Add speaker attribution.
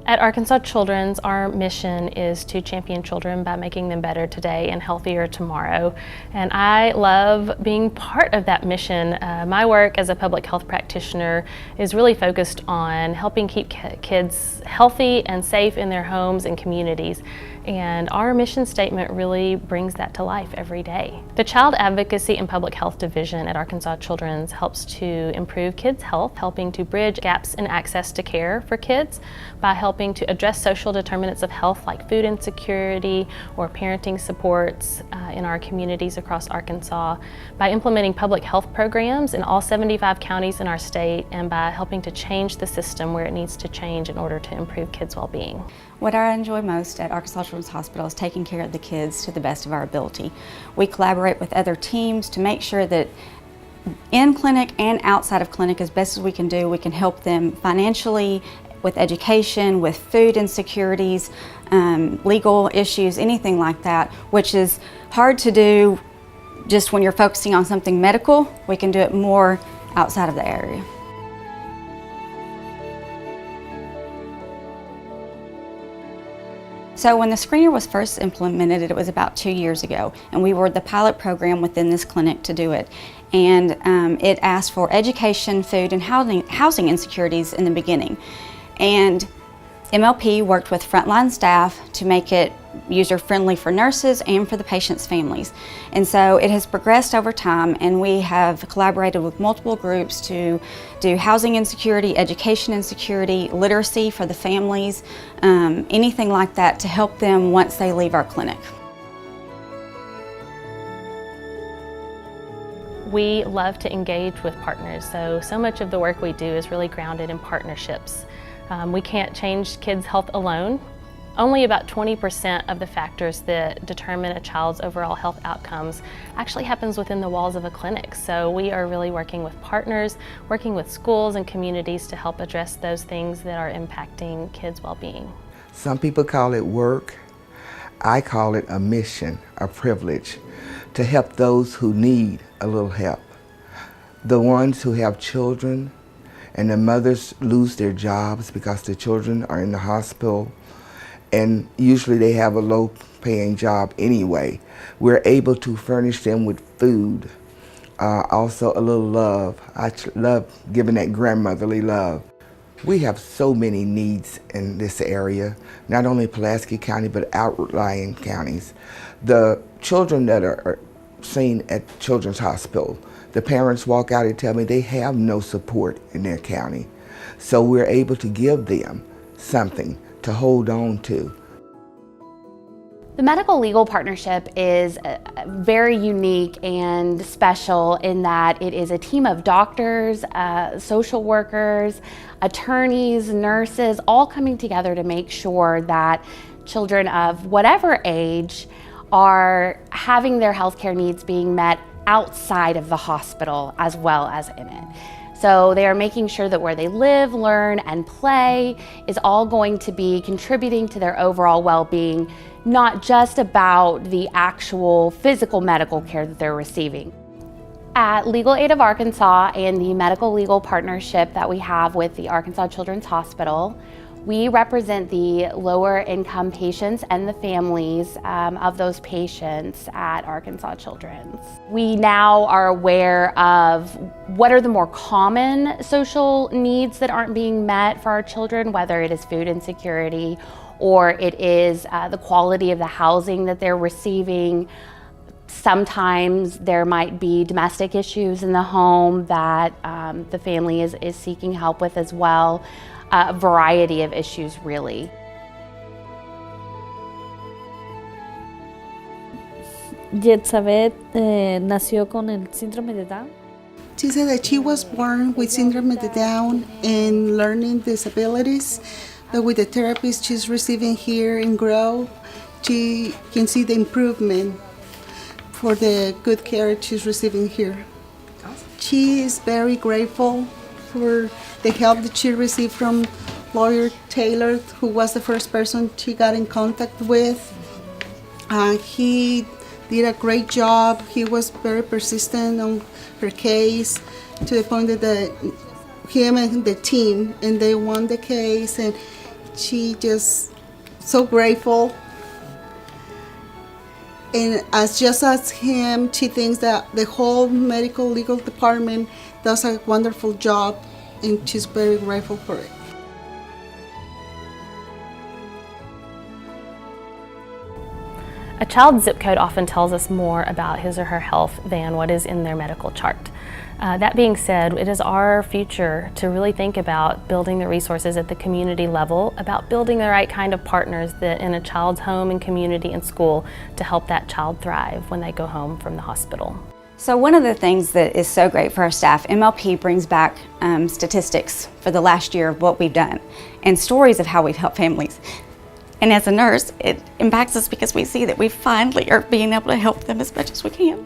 Speaker 1: At Arkansas Children's, our mission is to champion children by making them better today and healthier tomorrow. And I love being part of that mission. My work as a public health practitioner is really focused on helping keep kids healthy and safe in their homes and communities. And our mission statement really brings that to life every day. The Child Advocacy and Public Health Division at Arkansas Children's helps to improve kids' health, helping to bridge gaps in access to care for kids by helping to address social determinants of health like food insecurity or parenting supports in our communities across Arkansas, by implementing public health programs in all 75 counties in our state, and by helping to change the system where it needs to change in order to improve kids' well-being.
Speaker 2: What I enjoy most at Arkansas Children's Hospital is taking care of the kids to the best of our ability. We collaborate with other teams to make sure that in clinic and outside of clinic, as best as we can do, we can help them financially, with education, with food insecurities, legal issues, anything like that, which is hard to do just when you're focusing on something medical. We can do it more outside of the area. So when the screener was first implemented, it was about 2 years ago, and we were the pilot program within this clinic to do it. And it asked for education, food, and housing insecurities in the beginning. And MLP worked with frontline staff to make it user-friendly for nurses and for the patients' families. And so it has progressed over time, and we have collaborated with multiple groups to do housing insecurity, education insecurity, literacy for the families, anything like that to help them once they leave our clinic.
Speaker 1: We love to engage with partners, so much of the work we do is really grounded in partnerships. We can't change kids' health alone. Only about 20% of the factors that determine a child's overall health outcomes actually happens within the walls of a clinic. So we are really working with partners, working with schools and communities to help address those things that are impacting kids' well-being.
Speaker 3: Some people call it work. I call it a mission, a privilege, to help those who need a little help. The ones who have children and the mothers lose their jobs because the children are in the hospital, and usually they have a low-paying job anyway. We're able to furnish them with food, also a little love. I love giving that grandmotherly love. We have so many needs in this area, not only Pulaski County, but outlying counties. The children that are seen at Children's Hospital, the parents walk out and tell me they have no support in their county. So we're able to give them something to hold on to.
Speaker 4: The medical legal partnership is very unique and special in that it is a team of doctors, social workers, attorneys, nurses, all coming together to make sure that children of whatever age are having their healthcare needs being met outside of the hospital as well as in it. So they are making sure that where they live, learn, and play is all going to be contributing to their overall well-being, not just about the actual physical medical care that they're receiving. At Legal Aid of Arkansas and the medical legal partnership that we have with the Arkansas Children's Hospital, we represent the lower income patients and the families of those patients at Arkansas Children's. We now are aware of what are the more common social needs that aren't being met for our children, whether it is food insecurity or it is the quality of the housing that they're receiving. Sometimes there might be domestic issues in the home that the family is seeking help with as well. A variety of issues, really.
Speaker 5: Yetzabeth nació con el síndrome de Down.
Speaker 6: She said that she was born with syndrome of Down and learning disabilities, but with the therapist she's receiving here in Grove, she can see the improvement for the good care she's receiving here. She is very grateful for the help that she received from lawyer Taylor, who was the first person she got in contact with. He did a great job. He was very persistent on her case to the point that him and the team, and they won the case, and She just so grateful. And just as him, she thinks that the whole medical legal department does a wonderful job, and she's very grateful for it.
Speaker 1: A child's zip code often tells us more about his or her health than what is in their medical chart. That being said, it is our future to really think about building the resources at the community level, about building the right kind of partners that in a child's home and community and school to help that child thrive when they go home from the hospital.
Speaker 2: So one of the things that is so great for our staff, MLP brings back statistics for the last year of what we've done and stories of how we've helped families. And as a nurse, it impacts us because we see that we finally are being able to help them as much as we can.